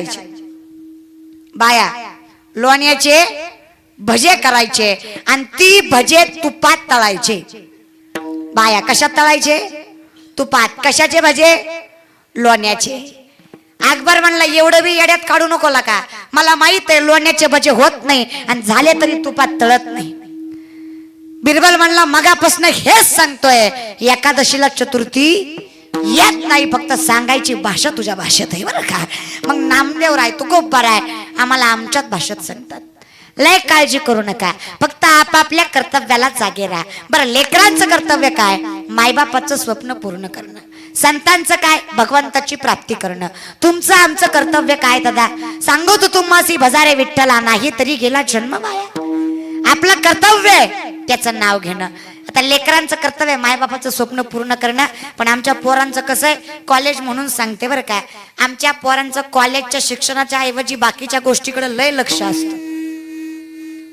करायचे, बाया लोण्याचे भजे करायचे आणि ती भजे तुपात तळायचे। बाया कशात तळायचे? तुपात। कशाचे भजे? लोण्याचे। अकबर म्हणला एवढं बी येड्यात काढू नको का, मला माहित आहे लोण्याचे भजे होत नाही आणि झाले तरी तुपात तळत नाही। बिरबल म्हणला मगापासून हेच सांगतोय, एकादशीला चतुर्थी येत नाही, फक्त सांगायची भाषा तुझ्या भाषेत आहे बरं का। मग नामदेव राय तू खूप बरा आहे, आम्हाला आमच्याच भाषेत सांगतात। लय काळजी करू नका, फक्त आपापल्या कर्तव्याला जागे राहा। बरं लेकरांचं कर्तव्य काय? मायबापाचं स्वप्न पूर्ण करणं। संतांचं काय? भगवंताची प्राप्ती करणं। तुमचं आमचं कर्तव्य काय दादा? सांगू तो तुम्हासी भजारे विठ्ठला, नाही तरी गेला जन्म माया। आपलं कर्तव्य आहे त्याचं नाव घेणं। आता लेकरांचं कर्तव्य मायबापाचं स्वप्न पूर्ण करणं, पण आमच्या पोरांचं कसं आहे, कॉलेज म्हणून सांगते बरं काय, आमच्या पोरांचं कॉलेजच्या शिक्षणाच्या ऐवजी बाकीच्या गोष्टीकडे लय लक्ष असतं।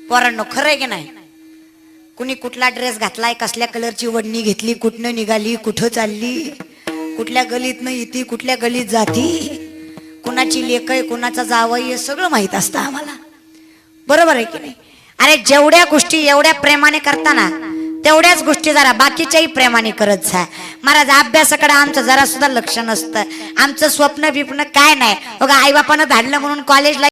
पोरांनो खरं आहे की नाही? कुणी कुठला ड्रेस घातलाय, कसल्या कलरची वडणी घेतली, कुठनं निघाली, कुठं चालली, कुठल्या गलीतनं येते, कुठल्या गलीत जाती, कुणाची लेक आहे, कुणाचा जावई आहे, सगळं माहित असतं आम्हाला। बरोबर आहे की नाही? अरे जेवढ्या गोष्टी एवढ्या प्रेमाने करताना तेवढ्याच गोष्टी जरा बाकीच्याही प्रेमाने करत जा। महाराज अभ्यासाकडे आमचं जरा सुद्धा लक्ष नसतं। आमचं स्वप्न बिप्न काय नाही बघा, आई बापानं धाडलं म्हणून कॉलेजला